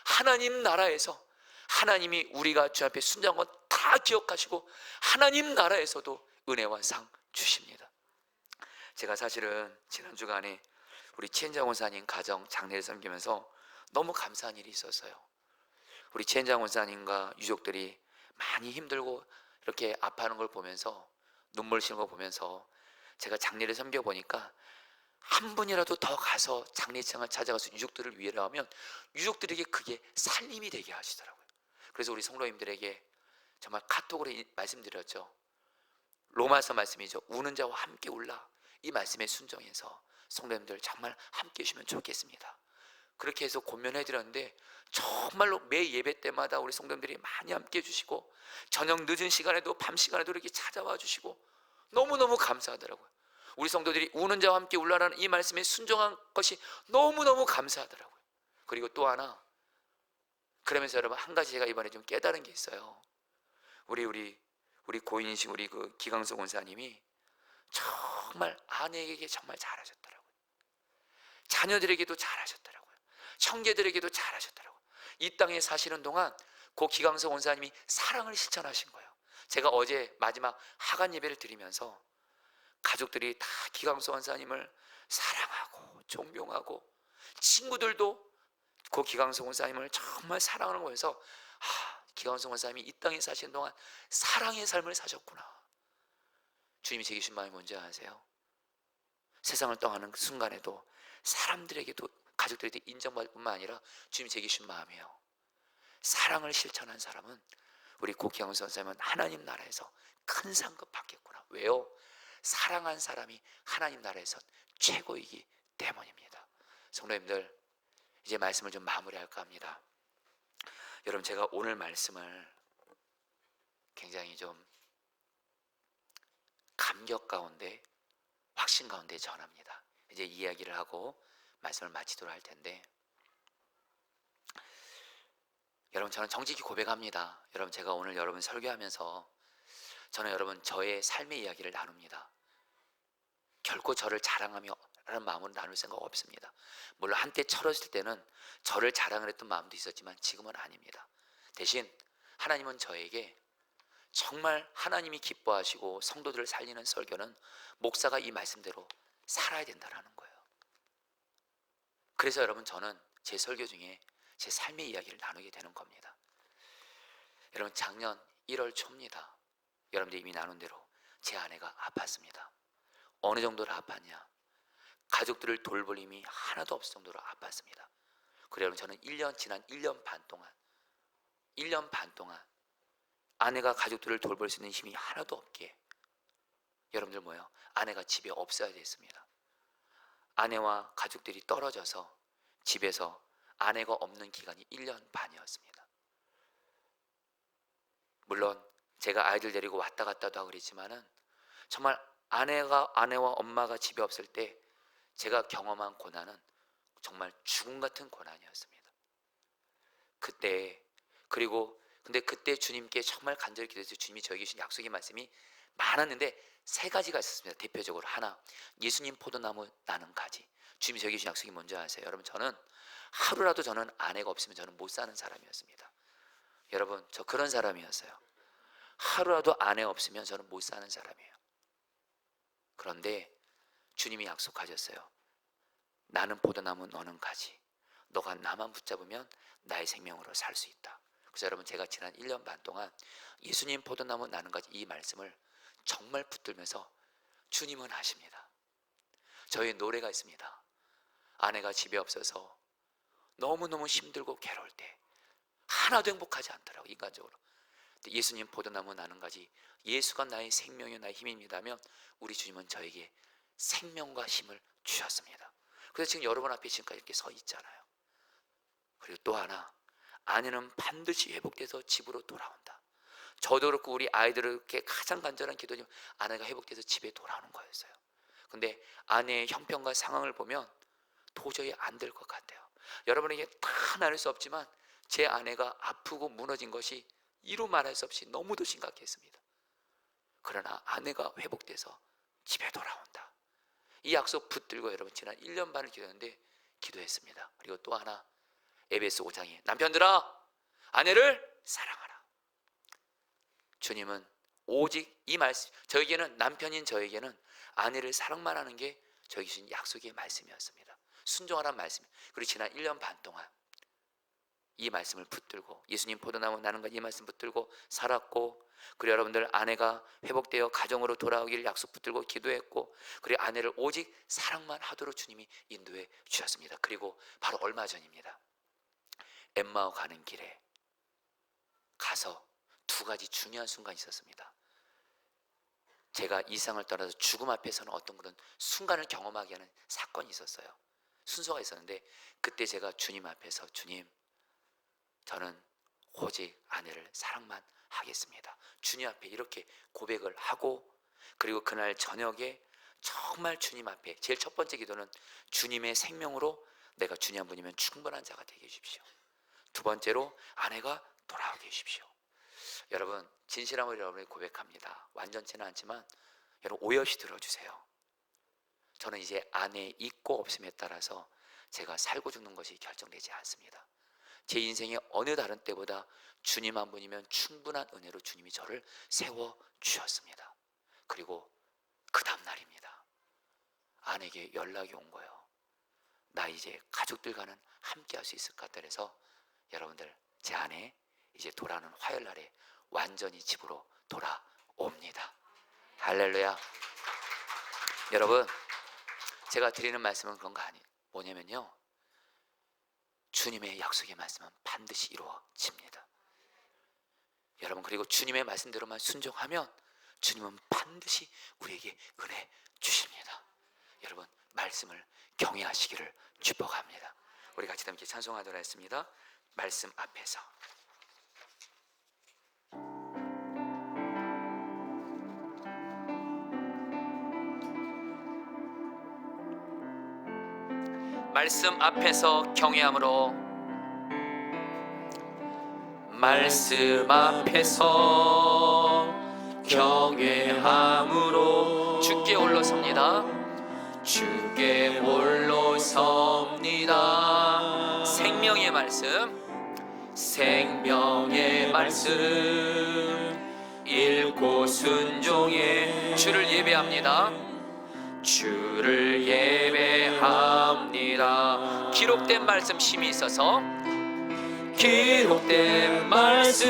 하나님 나라에서 하나님이 우리가 주 앞에 순종한 건 다 기억하시고 하나님 나라에서도 은혜와 상 주십니다. 제가 사실은 지난 주간에 우리 최현장 원사님 가정 장례를 섬기면서 너무 감사한 일이 있었어요. 우리 최현장 원사님과 유족들이 많이 힘들고 이렇게 아파하는 걸 보면서, 눈물 쉬는 거 보면서 제가 장례를 섬겨 보니까 한 분이라도 더 가서 장례장을 찾아가서 유족들을 위하려 하면 유족들에게 그게 살림이 되게 하시더라고요. 그래서 우리 성도님들에게 정말 카톡으로 말씀드렸죠. 로마서 말씀이죠. 우는 자와 함께 울라. 이 말씀에 순종해서 성도님들 정말 함께 해주시면 좋겠습니다. 그렇게 해서 권면해 드렸는데 정말로 매 예배 때마다 우리 성도님들이 많이 함께 해주시고 저녁 늦은 시간에도 밤 시간에도 이렇게 찾아와 주시고 너무너무 감사하더라고요. 우리 성도들이 우는 자와 함께 울라라는 이 말씀에 순종한 것이 너무너무 감사하더라고요. 그리고 또 하나, 그러면서 여러분 한 가지 제가 이번에 좀 깨달은 게 있어요. 우리 고인이신 우리 그 기강석 원사님이 정말 아내에게 정말 잘하셨더라고요. 자녀들에게도 잘하셨더라고요. 형제들에게도 잘하셨더라고요. 이 땅에 사시는 동안 고 기강석 원사님이 사랑을 실천하신 거예요. 제가 어제 마지막 하간 예배를 드리면서 가족들이 다 기강석 원사님을 사랑하고 존경하고, 친구들도 고 기강석 원사님을 정말 사랑하는 거에서 기강석 원사님이 이 땅에 사시는 동안 사랑의 삶을 사셨구나. 주님이 제게 주신 마음이 뭔지 아세요? 세상을 떠나는 그 순간에도 사람들에게도 가족들에게 인정받을 뿐만 아니라 주님이 제게 주신 마음이에요. 사랑을 실천한 사람은, 우리 고 기강석 원사님은 하나님 나라에서 큰 상급 받겠구나. 왜요? 사랑한 사람이 하나님 나라에서 최고이기 때문입니다. 성도님들, 이제 말씀을 좀 마무리할까 합니다. 여러분, 제가 오늘 말씀을 굉장히 좀 감격 가운데, 확신 가운데 전합니다. 이제 이야기를 하고 말씀을 마치도록 할 텐데, 여러분, 저는 정직히 고백합니다. 여러분, 제가 오늘 여러분 설교하면서 저는 여러분 저의 삶의 이야기를 나눕니다. 결코 저를 자랑하며 라는 마음으로 나눌 생각 없습니다. 물론 한때 철없을 때는 저를 자랑을 했던 마음도 있었지만 지금은 아닙니다. 대신 하나님은 저에게 정말 하나님이 기뻐하시고 성도들을 살리는 설교는 목사가 이 말씀대로 살아야 된다는 거예요. 그래서 여러분, 저는 제 설교 중에 제 삶의 이야기를 나누게 되는 겁니다. 여러분, 작년 1월 초입니다. 여러분들이 이미 나눈 대로 제 아내가 아팠습니다. 어느 정도로 아팠냐? 가족들을 돌볼 힘이 하나도 없을 정도로 아팠습니다. 그래서 저는 지난 1년 반 동안 아내가 가족들을 돌볼 수 있는 힘이 하나도 없기에 여러분들 뭐예요? 아내가 집에 없어야 됐습니다. 아내와 가족들이 떨어져서 집에서 아내가 없는 기간이 1년 반이었습니다. 물론 제가 아이들 데리고 왔다 갔다도 하고 그랬지만은 정말 아내와 엄마가 집에 없을 때 제가 경험한 고난은 정말 죽음 같은 고난이었습니다. 근데 그때 주님께 정말 간절히 기도해서 주님이 저에게 주신 약속의 말씀이 많았는데 3가지가 있었습니다. 대표적으로 하나, 예수님 포도나무 나는 가지. 주님이 저에게 주신 약속이 뭔지 아세요? 여러분, 저는 하루라도 저는 아내가 없으면 저는 못 사는 사람이었습니다. 여러분, 저 그런 사람이었어요. 하루라도 아내가 없으면 저는 못 사는 사람이에요. 그런데 주님이 약속하셨어요. 나는 포도나무, 너는 가지. 너가 나만 붙잡으면 나의 생명으로 살 수 있다. 그래서 여러분, 제가 지난 1년 반 동안 예수님 포도나무 나는 가지 이 말씀을 정말 붙들면서 주님은 하십니다. 저희 노래가 있습니다. 아내가 집에 없어서 너무너무 힘들고 괴로울 때 하나도 행복하지 않더라고, 인간적으로. 근데 예수님 포도나무 나는 가지, 예수가 나의 생명이요 나의 힘입니다면 우리 주님은 저에게 생명과 힘을 주셨습니다. 그래서 지금 여러분 앞에 지금까지 이렇게 서 있잖아요. 그리고 또 하나, 아내는 반드시 회복돼서 집으로 돌아온다. 저도 그렇고 우리 아이들에게 가장 간절한 기도는 아내가 회복돼서 집에 돌아오는 거였어요. 근데 아내의 형편과 상황을 보면 도저히 안 될 것 같아요. 여러분에게 다 나눌 수 없지만 제 아내가 아프고 무너진 것이 이루 말할 수 없이 너무도 심각했습니다. 그러나 아내가 회복돼서 집에 돌아온다. 이 약속 붙들고 여러분 지난 1년 반을 기도했습니다. 그리고 또 하나, 에베소 5장에 남편들아 아내를 사랑하라. 주님은 오직 이 말씀, 저에게는, 남편인 저에게는 아내를 사랑만 하는 게 저에게 주신 약속의 말씀이었습니다. 순종하라는 말씀. 그리고 지난 1년 반 동안 이 말씀을 붙들고, 예수님 포도나무 나는 것 이 말씀 붙들고 살았고, 그리고 여러분들 아내가 회복되어 가정으로 돌아오기를 약속 붙들고 기도했고, 그리고 아내를 오직 사랑만 하도록 주님이 인도해 주셨습니다. 그리고 바로 얼마 전입니다. 엠마오 가는 길에 가서 두 가지 중요한 순간이 있었습니다. 제가 이 세상을 떠나서 죽음 앞에서는 어떤 그런 순간을 경험하게 하는 사건이 있었어요. 순서가 있었는데, 그때 제가 주님 앞에서 주님, 저는 오직 아내를 사랑만 하겠습니다. 주님 앞에 이렇게 고백을 하고, 그리고 그날 저녁에 정말 주님 앞에 제일 첫 번째 기도는 주님의 생명으로 내가 주님 한 분이면 충분한 자가 되게 해주십시오. 두 번째로 아내가 돌아오게 해주십시오. 여러분, 진실함으로 여러분이 고백합니다. 완전치는 않지만 여러분 오해 없이 들어주세요. 저는 이제 아내 있고 없음에 따라서 제가 살고 죽는 것이 결정되지 않습니다. 제 인생의 어느 다른 때보다 주님 한 분이면 충분한 은혜로 주님이 저를 세워주셨습니다. 그리고 그 다음날입니다. 아내에게 연락이 온 거예요. 나 이제 가족들과는 함께 할 수 있을 것 같다. 그래서 여러분들, 제 아내 이제 돌아오는 화요일날에 완전히 집으로 돌아옵니다. 할렐루야. 여러분, 제가 드리는 말씀은 그런 거 아니에요. 뭐냐면요, 주님의 약속의 말씀은 반드시 이루어집니다. 여러분, 그리고 주님의 말씀대로만 순종하면 주님은 반드시 우리에게 은혜 주십니다. 여러분, 말씀을 경외하시기를 축복합니다. 우리 같이 함께 찬송하도록 하겠습니다. 말씀 앞에서. 말씀 앞에서 경외함으로, 말씀 앞에서 경외함으로 주께 올라섭니다. 주께 올라섭니다. 생명의 말씀, 생명의 말씀 읽고 순종해 주를 예배합니다. 주를 예배합니다. 기록된 말씀 힘이 있어서, 기록된 말씀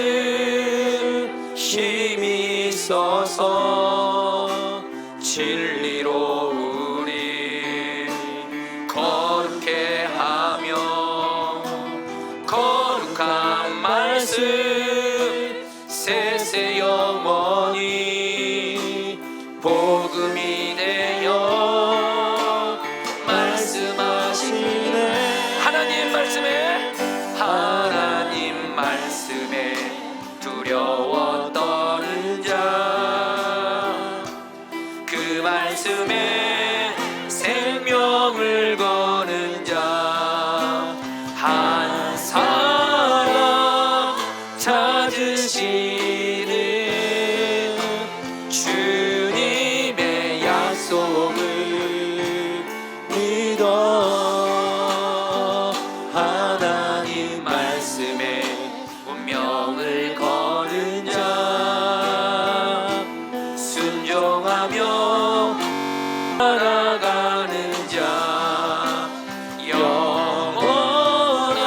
힘이 있어서 진리로 우리 거룩해 하며, 거룩한 말씀 세세 영원히 복음이 되어 말씀하시네. 하나님 말씀에, 하나님 말씀에 두려워 떠는 자, 그 말씀에 생명을 거는 자, 한 사람 찾으시는 주님의 약속을 믿어 하나님 말씀에 운명을 거는 자, 순종하며 살아가는 자, 영원한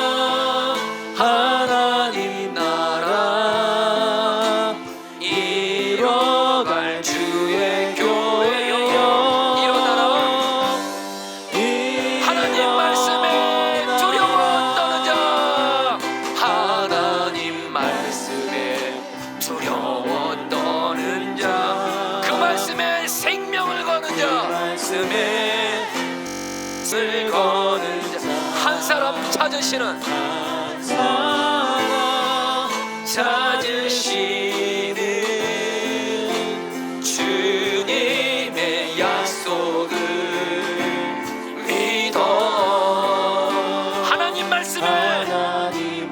하나님 나라 이뤄갈 주의 교회여 일어나라. 하나님 말씀에 두려워 떠는 자, 하나님 말씀에 두려워 떠는 자, 그 말씀에 생명을 거는 자, 말씀에 을 거는 자, 한 사람 찾으시는, 한 사람 찾으시는 주님의 약속을 믿어 하나님 말씀에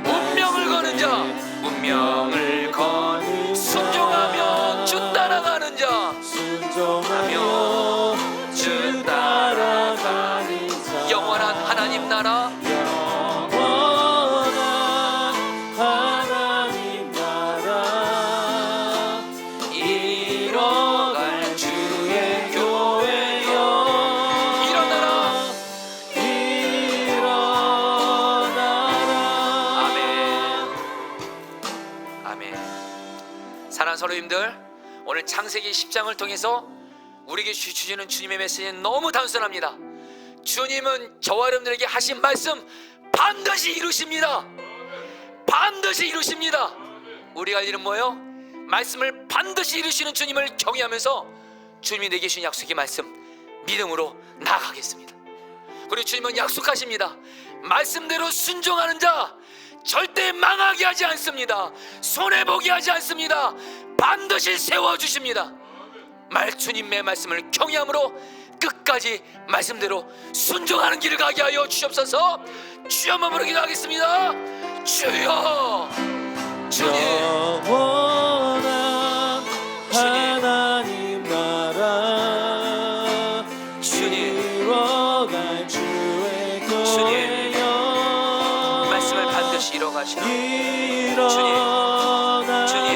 운명을 거는 자, 운명을 거는 순종하며 주 따라가는 자, 영원한 나라 영원한 하나님 나라 이뤄갈 주의 교회여 일어나라. 일어나라. 아멘. 사랑하는 성도님들, 오늘 창세기 10장을 통해서 우리에게 주시는 주님의 메시지는 너무 단순합니다. 주님은 저와 여러분들에게 하신 말씀 반드시 이루십니다. 반드시 이루십니다. 우리가 할 일은 뭐예요? 말씀을 반드시 이루시는 주님을 경외하면서 주님이 내게 주신 약속의 말씀 믿음으로 나아가겠습니다. 그리고 주님은 약속하십니다. 말씀대로 순종하는 자 절대 망하게 하지 않습니다. 손해보게 하지 않습니다. 반드시 세워주십니다. 주님의 말씀을 경외함으로 끝까지 말씀대로 순종하는 길을 가게 하여 주시옵소서. 주여 한번 기도하겠습니다. 주여. 주님, 영원한 주님. 하나님 나라 주님. 이뤄갈 주의 주님. 교회여 말씀을 반드시 이뤄가시라. 일어나라. 주님.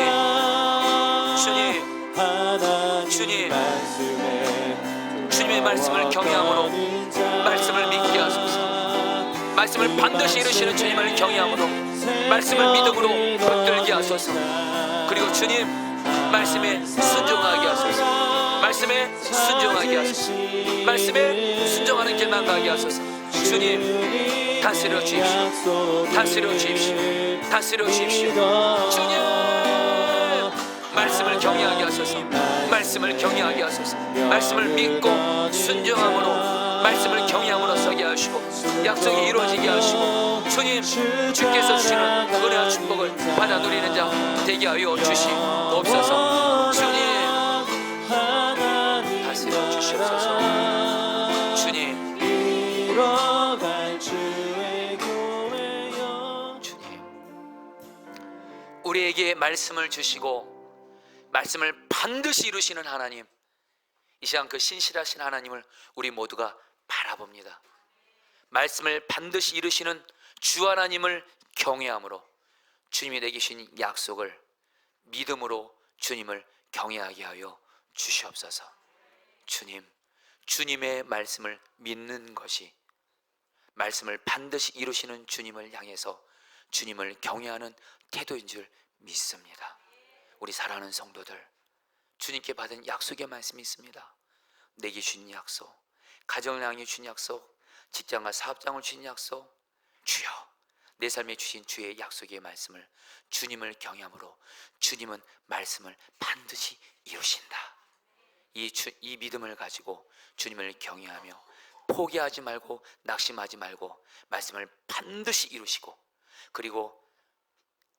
주님. 하나님 주님. 말씀에 주님의 말씀을 경외함으로 말씀을 믿게 하소서. 말씀을 반드시 이루시는 주님을 경외함으로 말씀을 믿음으로 붙들게 하소서. 그리고 주님 말씀에 순종하게 하소서. 말씀에 순종하게 하소서. 말씀에 순종하는 길만 가게 하소서. 주님 다스려 주십시오. 다스려 주십시오. 다스려 주십시오. 주님 말씀을 경외하게 하소서. 말씀을 경외하게 하소서. 말씀을 믿고 순종함으로 말씀을 경외함으로 서게 하시고 약속이 이루어지게 하시고 주님 주께서 주시는 은혜와 축복을 받아 누리는 자 되게 하여 주시옵소서. 주님 다스려 주시옵소서. 주님 주님 우리에게 말씀을 주시고 말씀을 반드시 이루시는 하나님, 이 시간 그 신실하신 하나님을 우리 모두가 바라봅니다. 말씀을 반드시 이루시는 주 하나님을 경외함으로 주님이 내게 주신 약속을 믿음으로 주님을 경외하게 하여 주시옵소서. 주님, 주님의 말씀을 믿는 것이 말씀을 반드시 이루시는 주님을 향해서 주님을 경외하는 태도인 줄 믿습니다. 우리 사랑하는 성도들, 주님께 받은 약속의 말씀이 있습니다. 내게 주신 약속, 가정을 향해 주신 약속, 직장과 사업장을 주신 약속, 주여 내 삶에 주신 주의 약속의 말씀을 주님을 경외함으로 주님은 말씀을 반드시 이루신다. 이 믿음을 가지고 주님을 경외하며 포기하지 말고 낙심하지 말고 말씀을 반드시 이루시고 그리고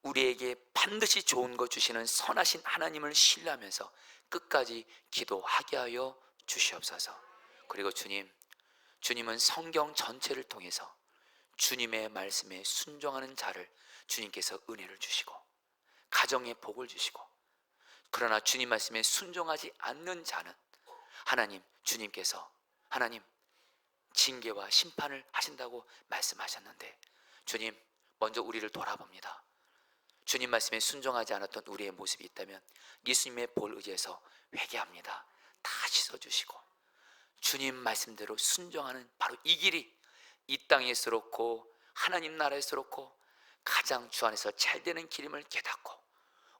우리에게 반드시 좋은 것 주시는 선하신 하나님을 신뢰하면서 끝까지 기도하게 하여 주시옵소서. 그리고 주님은 성경 전체를 통해서 주님의 말씀에 순종하는 자를 주님께서 은혜를 주시고 가정에 복을 주시고 그러나 주님 말씀에 순종하지 않는 자는 하나님 주님께서 하나님 징계와 심판을 하신다고 말씀하셨는데 주님 먼저 우리를 돌아봅니다. 주님 말씀에 순종하지 않았던 우리의 모습이 있다면 예수님의 볼 의지해서 회개합니다. 다 씻어주시고 주님 말씀대로 순종하는 바로 이 길이 이 땅에서롭고 하나님 나라에서롭고 가장 주 안에서 잘 되는 길임을 깨닫고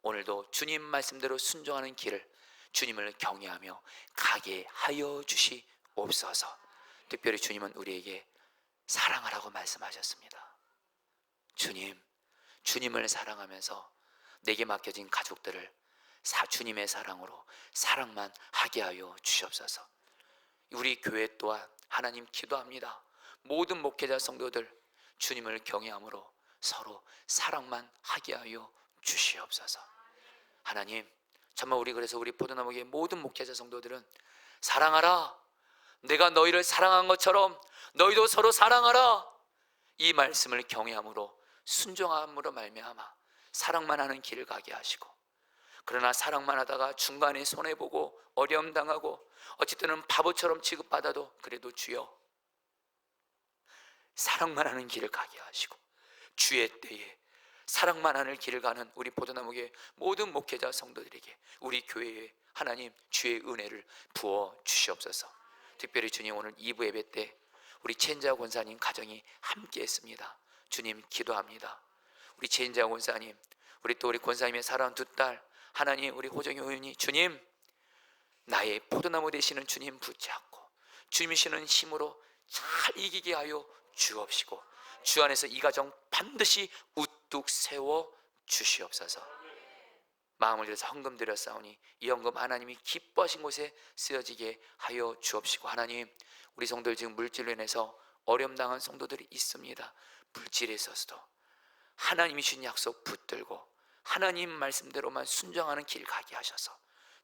오늘도 주님 말씀대로 순종하는 길을 주님을 경외하며 가게 하여 주시옵소서. 특별히 주님은 우리에게 사랑하라고 말씀하셨습니다. 주님을 사랑하면서 내게 맡겨진 가족들을 주님의 사랑으로 사랑만 하게 하여 주시옵소서. 우리 교회 또한 하나님 기도합니다. 모든 목회자 성도들 주님을 경외함으로 서로 사랑만 하게 하여 주시옵소서. 하나님 정말 그래서 우리 포도나무교회 모든 목회자 성도들은 사랑하라, 내가 너희를 사랑한 것처럼 너희도 서로 사랑하라, 이 말씀을 경외함으로 순종함으로 말미암아 사랑만 하는 길을 가게 하시고 그러나 사랑만 하다가 중간에 손해보고 어려움 당하고 어쨌든 바보처럼 취급받아도 그래도 주여 사랑만 하는 길을 가게 하시고 주의 때에 사랑만 하는 길을 가는 우리 포도나무교회 모든 목회자 성도들에게 우리 교회에 하나님 주의 은혜를 부어 주시옵소서. 특별히 주님 오늘 2부 예배 때 우리 최인자 권사님 가정이 함께 했습니다. 주님 기도합니다. 우리 최인자 권사님, 우리 또 우리 권사님의 사랑하는 두 딸 하나님 우리 호정이 의원이 주님 나의 포도나무 되시는 주님 붙잡고 주님이시는 힘으로 잘 이기게 하여 주옵시고 주 안에서 이 가정 반드시 우뚝 세워 주시옵소서. 마음을 들여서 헌금 드렸사오니 이 헌금 하나님이 기뻐하신 곳에 쓰여지게 하여 주옵시고 하나님 우리 성도들 지금 물질로 인해서 어려움 당한 성도들이 있습니다. 물질에 있어서도 하나님이 주신 약속 붙들고 하나님 말씀대로만 순종하는 길 가게 하셔서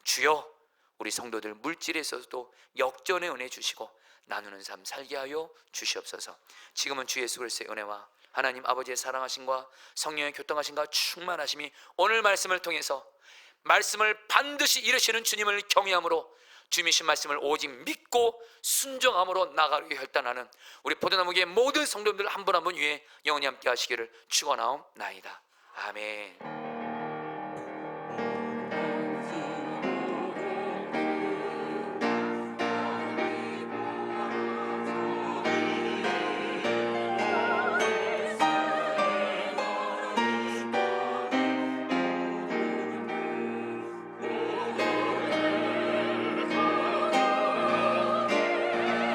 주여 우리 성도들 물질에 있어서도 역전의 은혜 주시고 나누는 삶 살게 하여 주시옵소서. 지금은 주 예수 그리스도의 은혜와 하나님 아버지의 사랑하심과 성령의 교통하심과 충만하심이 오늘 말씀을 통해서 말씀을 반드시 이루시는 주님을 경외함으로 주님이신 말씀을 오직 믿고 순종함으로 나가려 결단하는 우리 포도나무교회 모든 성도님들 한 분 한 분 위에 영원히 함께 하시기를 축원하옵나이다. 아멘.